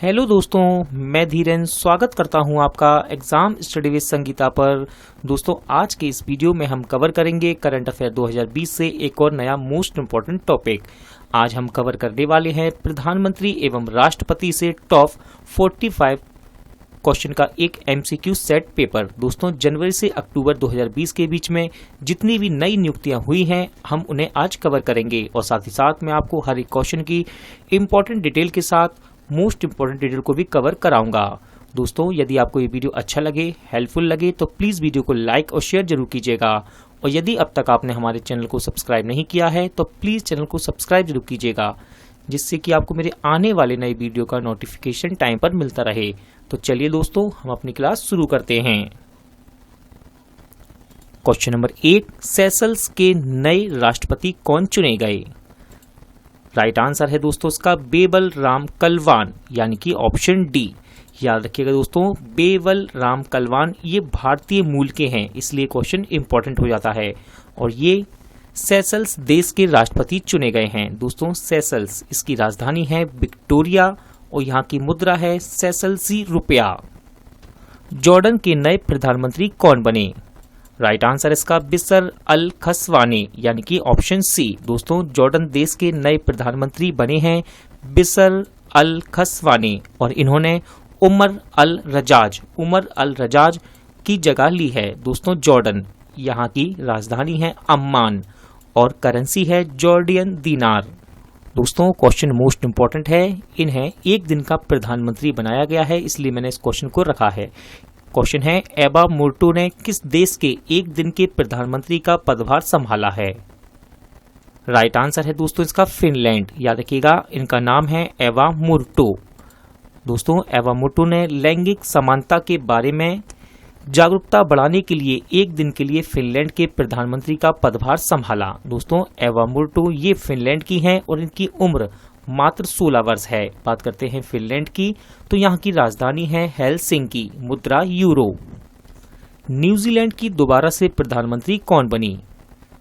Hello दोस्तों, मैं धीरेन स्वागत करता हूं आपका एग्जाम स्टडी विद संगीता पर। दोस्तों, आज के इस वीडियो में हम कवर करेंगे करंट अफेयर 2020 से एक और नया मोस्ट इम्पोर्टेंट टॉपिक। आज हम कवर करने वाले हैं प्रधानमंत्री एवं राष्ट्रपति से टॉप 45 क्वेश्चन का एक एमसीक्यू सेट पेपर। दोस्तों, जनवरी से अक्टूबर 2020 के बीच में जितनी भी नई नियुक्तियां हुई हैं, हम उन्हें आज कवर करेंगे और साथ ही साथ मैं आपको हर एक क्वेश्चन की इम्पोर्टेंट डिटेल के साथ मोस्ट इम्पोर्टेंट डिटेल को भी कवर कराऊंगा। दोस्तों, यदि आपको ये वीडियो अच्छा लगे, हेल्पफुल लगे, तो प्लीज वीडियो को लाइक और शेयर जरूर कीजिएगा। और यदि अब तक आपने हमारे चैनल को सब्सक्राइब नहीं किया है तो प्लीज चैनल को सब्सक्राइब जरूर कीजिएगा, जिससे कि आपको मेरे आने वाले नए वीडियो का नोटिफिकेशन टाइम पर मिलता रहे। तो चलिए दोस्तों, हम अपनी क्लास शुरू करते हैं। क्वेश्चन नंबर 1, सेशल्स के नए राष्ट्रपति कौन चुने गए? राइट आंसर है दोस्तों इसका बेबल राम कलवान, यानी कि ऑप्शन डी। याद रखिएगा दोस्तों, बेबल राम कलवान ये भारतीय मूल के हैं, इसलिए क्वेश्चन इंपॉर्टेंट हो जाता है। और ये सेशल्स देश के राष्ट्रपति चुने गए हैं। दोस्तों, सेशल्स इसकी राजधानी है विक्टोरिया और यहाँ की मुद्रा है सेशल्सी रुपया। जॉर्डन के नए प्रधानमंत्री कौन बने? राइट आंसर इसका बिसर अल खसवानी, यानी कि ऑप्शन सी। दोस्तों, जॉर्डन देश के नए प्रधानमंत्री बने हैं बिसर अल खसवानी और इन्होंने उमर अल रजाज की जगह ली है। दोस्तों, जॉर्डन यहाँ की राजधानी है अम्मान और करेंसी है जॉर्डियन दीनार। दोस्तों, क्वेश्चन मोस्ट इंपॉर्टेंट है। इन्हें एक दिन का प्रधानमंत्री बनाया गया है, इसलिए मैंने इस क्वेश्चन को रखा है। क्वेश्चन है, एबा मोर्टो ने किस देश के एक दिन के प्रधानमंत्री का पदभार संभाला है? राइट आंसर है दोस्तों इसका फिनलैंड। याद रखिएगा, इनका नाम है एबा मोर्टो। दोस्तों, एबा मोर्टो ने लैंगिक समानता के बारे में जागरूकता बढ़ाने के लिए एक दिन के लिए फिनलैंड के प्रधानमंत्री का पदभार संभाला। दोस्तों, एबा मोर्टो ये फिनलैंड की हैं और इनकी उम्र मात्र 16 वर्ष है। बात करते हैं फिनलैंड की, तो यहाँ की राजधानी है हेलसिंकी, मुद्रा यूरो। न्यूजीलैंड की दोबारा से प्रधानमंत्री कौन बनी?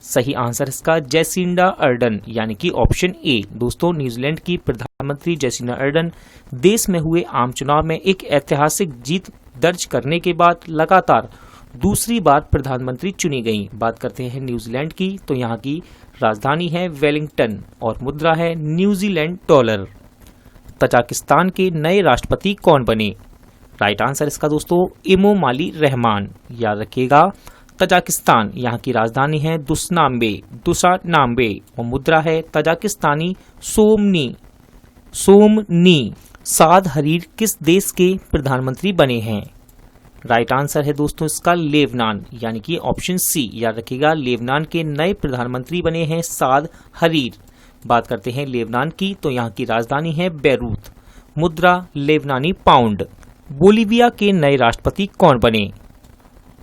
सही आंसर इसका जैसिंडा अर्डन, यानी कि ऑप्शन ए। दोस्तों, न्यूजीलैंड की प्रधानमंत्री जैसिंडा अर्डन देश में हुए आम चुनाव में एक ऐतिहासिक जीत दर्ज करने के बाद लगातार दूसरी बार प्रधानमंत्री चुनी गई। बात करते हैं न्यूजीलैंड की, तो यहाँ की राजधानी है वेलिंगटन और मुद्रा है न्यूजीलैंड डॉलर। तजाकिस्तान के नए राष्ट्रपति कौन बने? राइट आंसर इसका दोस्तों इमोमाली रहमान। याद रखिएगा, तजाकिस्तान यहाँ की राजधानी है दुशानाम्बे और मुद्रा है तजाकिस्तानी सोमनी। साद हरीर किस देश के प्रधानमंत्री बने हैं? राइट आंसर है दोस्तों इसका लेबनान, यानी कि ऑप्शन सी। याद रखिएगा, लेबनान के नए प्रधानमंत्री बने हैं साद हरीर। बात करते हैं लेबनान की, तो यहाँ की राजधानी है बैरूत, मुद्रा लेबनानी पाउंड। बोलीविया के नए राष्ट्रपति कौन बने?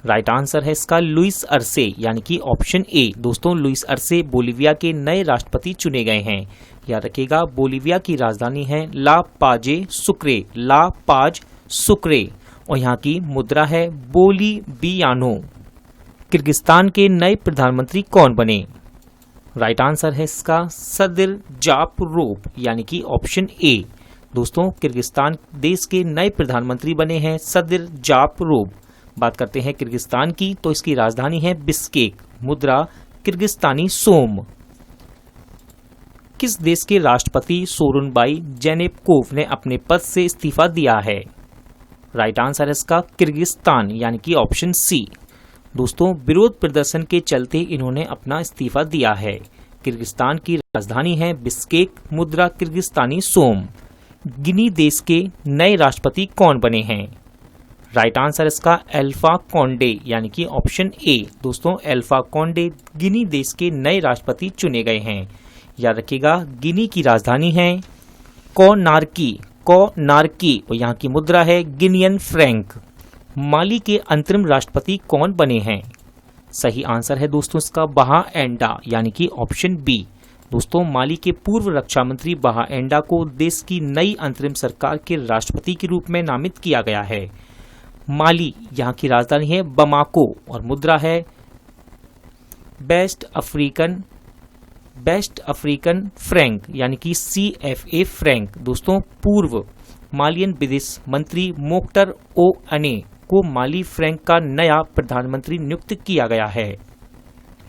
राइट आंसर है इसका लुइस अर्से, यानी कि ऑप्शन ए। दोस्तों, लुइस अर्से बोलीविया के नए राष्ट्रपति चुने गए हैं। याद रखिएगा, बोलीविया की राजधानी है ला पाज सुक्रे और यहाँ की मुद्रा है बोलीवियानो। किर्गिस्तान के नए प्रधानमंत्री कौन बने? राइट आंसर है इसका सदिर जापरोव, यानी कि ऑप्शन ए। दोस्तों, किर्गिस्तान देश के नए प्रधानमंत्री बने हैं सदिर जापरोव। बात करते हैं किर्गिस्तान की, तो इसकी राजधानी है बिश्केक, मुद्रा किर्गिस्तानी सोम। किस देश के राष्ट्रपति सोरुनबाई जेनेबकोव ने अपने पद से इस्तीफा दिया है? राइट आंसर है इसका किर्गिस्तान, यानी कि ऑप्शन सी। दोस्तों, विरोध प्रदर्शन के चलते इन्होंने अपना इस्तीफा दिया है। किर्गिस्तान की राजधानी है बिश्केक, मुद्रा किर्गिस्तानी सोम। गिनी देश के नए राष्ट्रपति कौन बने हैं? राइट आंसर इसका अल्फा कॉन्डे, यानी कि ऑप्शन ए। दोस्तों, अल्फा कॉन्डे गिनी देश के नए राष्ट्रपति चुने गए हैं। याद रखिएगा, गिनी की राजधानी है कोनार्की और यहाँ की मुद्रा है गिनियन फ्रैंक। माली के अंतरिम राष्ट्रपति कौन बने हैं? सही आंसर है दोस्तों इसका बहा एंडा, यानी कि ऑप्शन बी। दोस्तों, माली के पूर्व रक्षा मंत्री बहा एंडा को देश की नई अंतरिम सरकार के राष्ट्रपति के रूप में नामित किया गया है। माली यहाँ की राजधानी है बमाको और मुद्रा है बेस्ट अफ्रीकन फ्रैंक, यानी कि CFA फ्रैंक। दोस्तों, पूर्व मालियन विदेश मंत्री मोख्तर ओअने को माली फ्रैंक का नया प्रधानमंत्री नियुक्त किया गया है।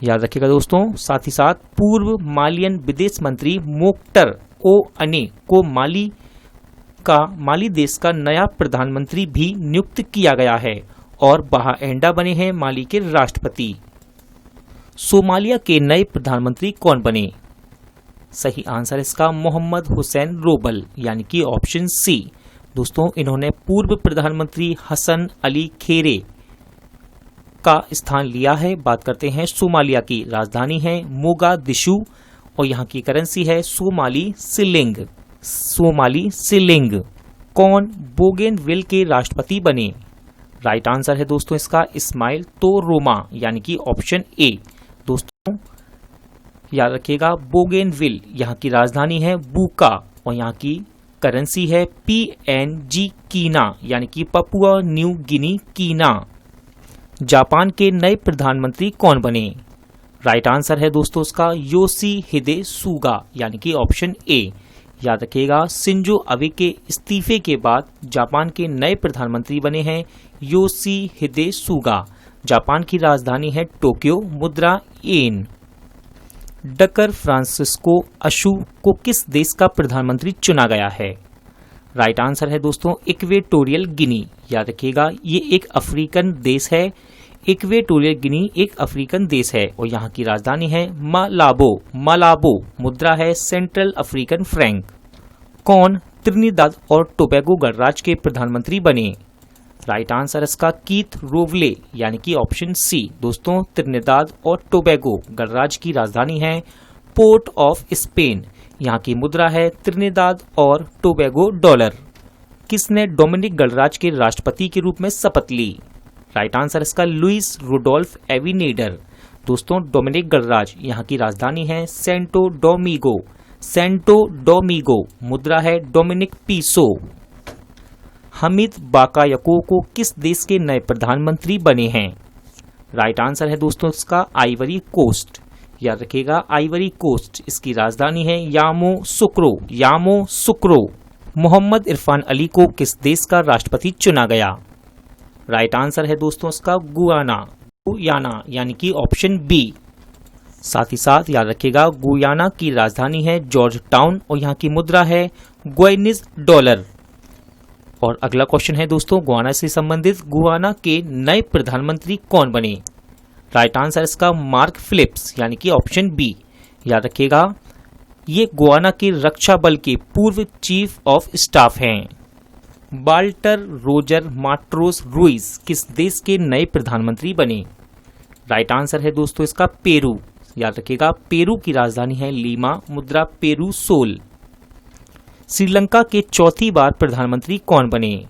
याद रखिएगा दोस्तों। साथ ही साथ पूर्व मालियन विदेश मंत्री मोख्तर ओअने को माली देश का नया प्रधानमंत्री भी नियुक्त किया गया है और बाहा एंडा बने हैं माली के राष्ट्रपति। सोमालिया के नए प्रधानमंत्री कौन बने? सही आंसर इसका मोहम्मद हुसैन रोबल यानी कि ऑप्शन सी। दोस्तों इन्होंने पूर्व प्रधानमंत्री हसन अली खेरे का स्थान लिया है। बात करते हैं सोमालिया की। राजधानी है मोगादिशु और यहाँ की करेंसी है सोमाली सिलिंग। Somali ceiling. कौन बोगेनविल के राष्ट्रपति बने? राइट आंसर है दोस्तों इसका इस्माइल तोरोमा यानी कि ऑप्शन ए। दोस्तों याद रखिएगा बोगेनविल यहाँ की राजधानी है बुका और यहाँ की करेंसी है PNG कीना यानी कि पपुआ न्यू गिनी कीना। जापान के नए प्रधानमंत्री कौन बने? राइट आंसर है दोस्तों उसका योशिहिदे सुगा यानी कि ऑप्शन ए। याद रखिएगा शिंजो अबे के इस्तीफे के बाद जापान के नए प्रधानमंत्री बने हैं योशिहिदे सुगा। जापान की राजधानी है टोक्यो। मुद्रा येन। डकर फ्रांसिस्को अशु को किस देश का प्रधानमंत्री चुना गया है? राइट आंसर है दोस्तों इक्वेटोरियल गिनी। याद रखिएगा ये एक अफ्रीकन देश है। इक्वेटोरियल गिनी एक अफ्रीकन देश है और यहाँ की राजधानी है मालाबो। मालाबो। मुद्रा है सेंट्रल अफ्रीकन फ्रैंक। कौन त्रिनिदाद और टोबैगो गणराज्य के प्रधानमंत्री बने? राइट आंसर इसका कीथ रोवले यानी कि ऑप्शन सी। दोस्तों त्रिनिदाद और टोबैगो गणराज्य की राजधानी है पोर्ट ऑफ स्पेन। यहाँ की मुद्रा है त्रिनिदाद और टोबैगो डॉलर। किसने डोमिनिक गणराज्य के राष्ट्रपति के रूप में शपथ ली? राइट आंसर इसका लुइस रुडोल्फ एविनेडर। दोस्तों डोमिनिक गणराज्य यहाँ की राजधानी है सेंटो डोमिगो। सेंटो डोमिगो। मुद्रा है डोमिनिक पीसो। हमीद बाकायको को किस देश के नए प्रधानमंत्री बने हैं? राइट आंसर है दोस्तों इसका आइवरी कोस्ट। याद रखिएगा आइवरी कोस्ट। इसकी राजधानी है यामो सुक्रो। यामो सुक्रो। मोहम्मद इरफान अली को किस देश का राष्ट्रपति चुना गया? राइट आंसर है दोस्तों इसका गुयाना यानी कि ऑप्शन बी। साथ ही साथ याद रखिएगा गुयाना की राजधानी है जॉर्ज टाउन और यहाँ की मुद्रा है गुयानीज डॉलर। और अगला क्वेश्चन है दोस्तों गुयाना से संबंधित। गुयाना के नए प्रधानमंत्री कौन बने? राइट आंसर इसका मार्क फिलिप्स यानी कि ऑप्शन बी। याद रखिएगा ये गुयाना के रक्षा बल के पूर्व चीफ ऑफ स्टाफ हैं। वाल्टर रोजर माट्रोस रुइस किस देश के नए प्रधानमंत्री बने? राइट आंसर है दोस्तों इसका पेरू। याद रखिएगा पेरू की राजधानी है लीमा। मुद्रा पेरू सोल। श्रीलंका के चौथी बार प्रधानमंत्री कौन बने?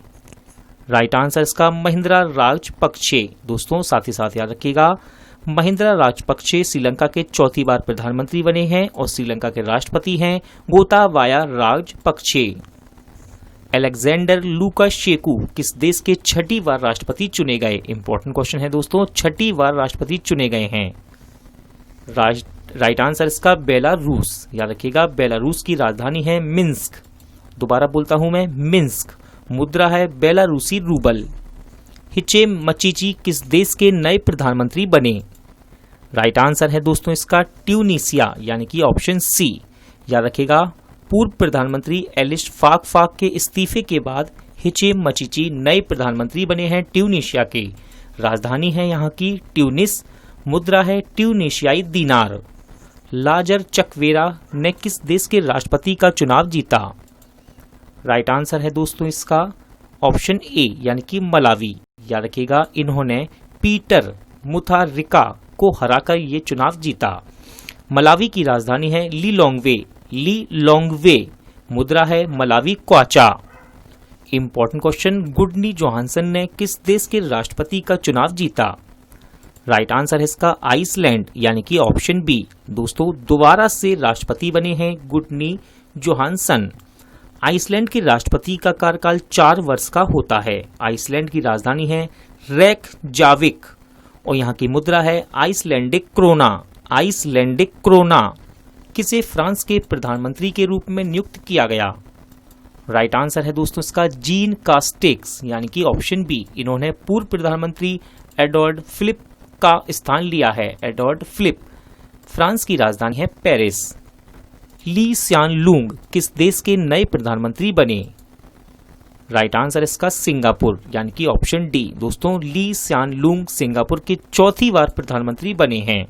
राइट आंसर इसका महिंद्रा राजपक्षे। दोस्तों साथ ही साथ याद रखिएगा महिंद्रा राजपक्षे श्रीलंका के चौथी बार प्रधानमंत्री बने हैं और श्रीलंका के राष्ट्रपति हैं गोताबाया राजपक्षे। अलेक्जेंडर लुकाशेंको किस देश के छठी बार राष्ट्रपति चुने गए? इंपॉर्टेंट क्वेश्चन है दोस्तों। छठी बार राष्ट्रपति चुने गए हैं। राइट आंसर इसका बेलारूस। याद रखिएगा बेलारूस की राजधानी है मिन्स्क। दोबारा बोलता हूं मैं मिन्स्क। मुद्रा है बेलारूसी रूबल। हिचेम मचीची किस देश के नए प्रधानमंत्री बने? राइट आंसर है दोस्तों इसका ट्यूनीसिया यानी कि ऑप्शन सी। याद रखिएगा पूर्व प्रधानमंत्री एलिस फाक के इस्तीफे के बाद हिचेम मचीची नए प्रधानमंत्री बने हैं ट्यूनीशिया के। राजधानी है यहाँ की ट्यूनिस। मुद्रा है ट्यूनीशियाई दीनार। लाजर चकवेरा ने किस देश के राष्ट्रपति का चुनाव जीता? राइट आंसर है दोस्तों इसका ऑप्शन ए यानी कि मलावी। याद रखिएगा इन्होंने पीटर मुथारिका को हराकर ये चुनाव जीता। मलावी की राजधानी है लीलोंगवे। मुद्रा है मलावी क्वाचा। इंपॉर्टेंट क्वेश्चन गुडनी जोहानसन ने किस देश के राष्ट्रपति का चुनाव जीता? राइट आंसर है इसका आइसलैंड यानी कि ऑप्शन बी। दोस्तों दोबारा से राष्ट्रपति बने हैं गुडनी जोहानसन। आइसलैंड के राष्ट्रपति का कार्यकाल 4 वर्ष का होता है। आइसलैंड की राजधानी है रेकजाविक और यहाँ की मुद्रा है आइसलैंडिक क्रोना। किसे फ्रांस के प्रधानमंत्री के रूप में नियुक्त किया गया? राइट आंसर है दोस्तों इसका जीन कास्टेक्स यानी कि ऑप्शन बी। इन्होंने पूर्व प्रधानमंत्री एडवर्ड फिलिप का स्थान लिया है। Edward Philip. फ्रांस की राजधानी है पेरिस। ली सियान लूंग किस देश के नए प्रधानमंत्री बने? राइट आंसर इसका सिंगापुर यानी कि ऑप्शन डी। दोस्तों ली सियान लूंग सिंगापुर के चौथी बार प्रधानमंत्री बने हैं।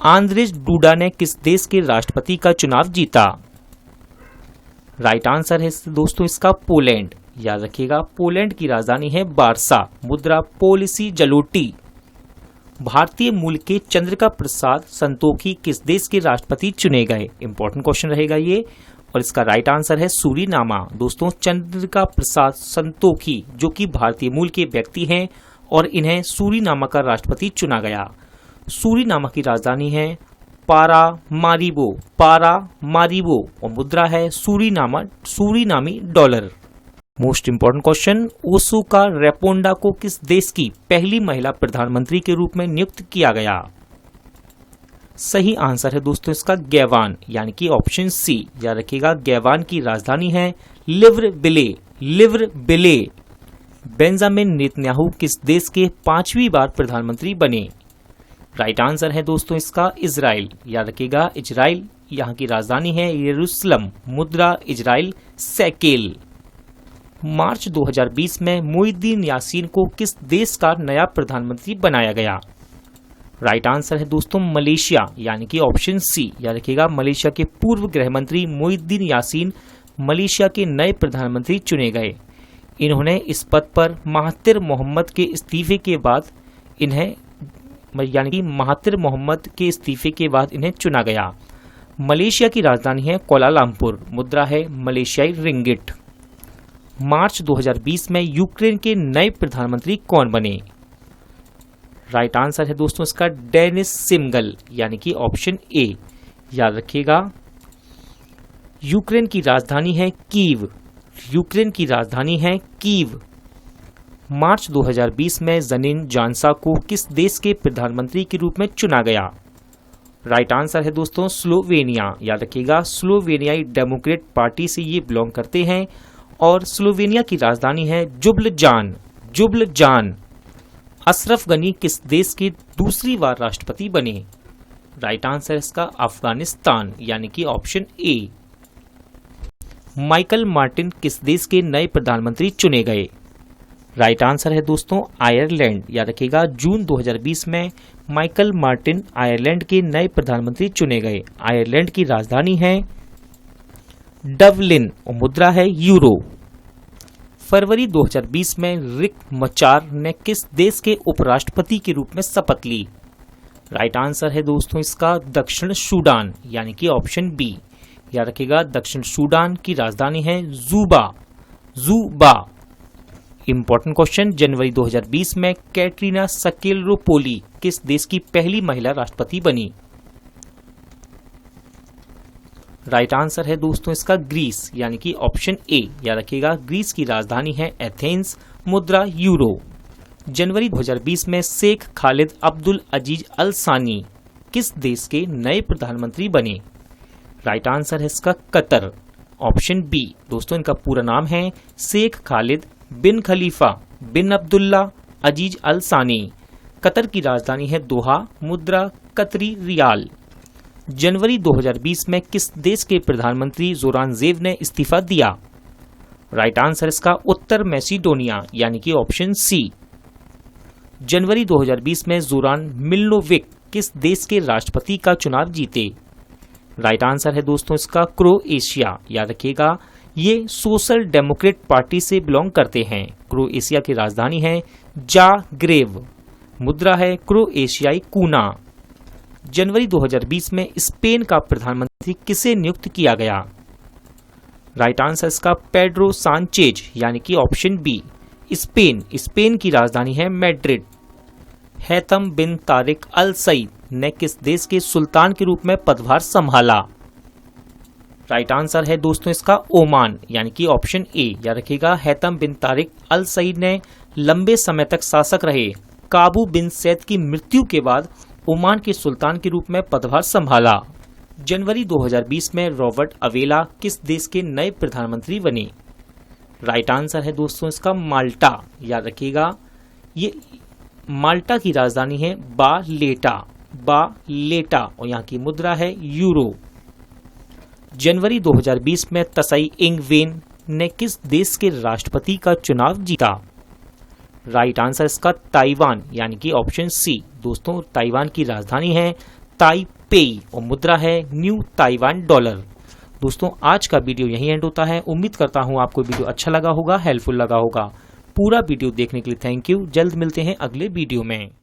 आंद्रेज डूडा ने किस देश के राष्ट्रपति का चुनाव जीता? राइट आंसर है दोस्तों इसका पोलैंड। याद रखिएगा पोलैंड की राजधानी है वार्सा। मुद्रा पोलिसी जलोटी। भारतीय मूल के चंद्रिका प्रसाद संतोखी किस देश के राष्ट्रपति चुने गए? इंपॉर्टेंट क्वेश्चन रहेगा ये, और इसका राइट आंसर है सूरीनामा। दोस्तों चंद्रिका प्रसाद संतोखी जो कि भारतीय मूल के व्यक्ति हैं और इन्हें सूरीनामा का राष्ट्रपति चुना गया। सूरीनामा की राजधानी है पारामारिबो। पारामारिबो और मुद्रा है सूरीनामी डॉलर। मोस्ट इंपोर्टेंट क्वेश्चन, ओसुका रेपोंडा को किस देश की पहली महिला प्रधानमंत्री के रूप में नियुक्त किया गया? सही आंसर है दोस्तों इसका गैवान यानी कि ऑप्शन सी। याद रखिएगा गैवान की राजधानी है लिब्रविले। लिब्रविले। बेंजामिन नेतन्याहू किस देश के 5वीं बार प्रधानमंत्री बने? राइट आंसर है दोस्तों इसका इजराइल। याद रखिएगा इजराइल, यहाँ की राजधानी है यरूशलेम। मुद्रा इजराइल शेकेल। मार्च 2020 में मोइनुद्दीन यासीन को किस देश का नया प्रधानमंत्री बनाया गया? राइट आंसर है दोस्तों मलेशिया यानी कि ऑप्शन सी। याद रखिएगा मलेशिया के पूर्व गृह मंत्री मोइनुद्दीन यासीन मलेशिया के नए प्रधानमंत्री चुने गए। इन्होंने इस पद पर महातिर मोहम्मद के इस्तीफे के बाद इन्हें चुना गया। मलेशिया की राजधानी है कोलालमपुर। मुद्रा है मलेशियाई रिंगिट। मार्च 2020 में यूक्रेन के नए प्रधानमंत्री कौन बने? राइट आंसर है दोस्तों इसका डेनिस सिमगल यानी कि ऑप्शन ए। याद रखिएगा यूक्रेन की राजधानी है कीव। यूक्रेन की राजधानी है कीव। मार्च 2020 में जनीन जानसा को किस देश के प्रधानमंत्री के रूप में चुना गया? राइट आंसर है दोस्तों स्लोवेनिया। याद रखिएगा स्लोवेनियाई डेमोक्रेट पार्टी से ये बिलोंग करते हैं और स्लोवेनिया की राजधानी है जुब्लजान। जुब्लजान। अशरफ गनी किस देश के दूसरी बार राष्ट्रपति बने? राइट आंसर इसका अफगानिस्तान यानी कि ऑप्शन ए। माइकल मार्टिन किस देश के नए प्रधानमंत्री चुने गए? राइट आंसर है दोस्तों आयरलैंड। याद रखिएगा जून 2020 में माइकल मार्टिन आयरलैंड के नए प्रधानमंत्री चुने गए। आयरलैंड की राजधानी है डबलिन और मुद्रा है यूरो। फरवरी 2020 में रिक मचार ने किस देश के उपराष्ट्रपति के रूप में शपथ ली? राइट आंसर है दोस्तों इसका दक्षिण सूडान यानी कि ऑप्शन बी। याद रखिएगा दक्षिण सूडान की राजधानी है जूबा। जूबा। इंपॉर्टेंट क्वेश्चन, जनवरी 2020 में कैटरीना सकेलरोपोली किस देश की पहली महिला राष्ट्रपति बनी? राइट आंसर है दोस्तों इसका ग्रीस यानी कि ऑप्शन ए। याद रखिएगा ग्रीस की राजधानी है एथेंस। मुद्रा यूरो। जनवरी 2020 में शेख खालिद अब्दुल अजीज अल सानी किस देश के नए प्रधानमंत्री बने? राइट आंसर है इसका कतर। Option B. दोस्तों इनका पूरा नाम है शेख खालिद बिन खलीफा बिन अब्दुल्ला अजीज अल सानी। कतर की राजधानी है दोहा। मुद्रा कतरी रियाल। जनवरी 2020 में किस देश के प्रधानमंत्री जोरान जेव ने इस्तीफा दिया? राइट आंसर इसका उत्तर मैसिडोनिया यानी कि ऑप्शन सी। जनवरी 2020 में जोरान मिलोनोविक किस देश के राष्ट्रपति का चुनाव जीते? राइट आंसर है दोस्तों इसका क्रोएशिया। याद रखिएगा ये सोशल डेमोक्रेट पार्टी से बिलोंग करते हैं। क्रोएशिया की राजधानी है जाग्रेब। मुद्रा है क्रोएशियाई कूना। जनवरी 2020 में स्पेन का प्रधानमंत्री किसे नियुक्त किया गया? राइट आंसर इसका पेड्रो सांचेज यानी कि ऑप्शन बी। स्पेन की राजधानी है मैड्रिड। हैतम बिन तारिक अल सईद ने किस देश के सुल्तान के रूप में पदभार संभाला? राइट आंसर है दोस्तों इसका ओमान यानी कि ऑप्शन ए। याद रखिएगा हैतम बिन तारिक अल सईद ने लंबे समय तक शासक रहे काबू बिन सैद की मृत्यु के बाद ओमान के सुल्तान के रूप में पदभार संभाला। जनवरी 2020 में रॉबर्ट अवेला किस देश के नए प्रधानमंत्री बने? राइट आंसर है दोस्तों इसका माल्टा। याद रखिएगा, ये माल्टा की राजधानी है बालेटा और यहाँ की मुद्रा है यूरो। जनवरी 2020 में त्साई इंग वेन ने किस देश के राष्ट्रपति का चुनाव जीता? राइट आंसर इसका ताइवान, यानी कि ऑप्शन सी। दोस्तों ताइवान की राजधानी है ताइपेई और मुद्रा है न्यू ताइवान डॉलर। दोस्तों आज का वीडियो यहीं एंड होता है। उम्मीद करता हूं आपको वीडियो अच्छा लगा होगा, हेल्पफुल लगा होगा। पूरा वीडियो देखने के लिए थैंक यू। जल्द मिलते हैं अगले वीडियो में।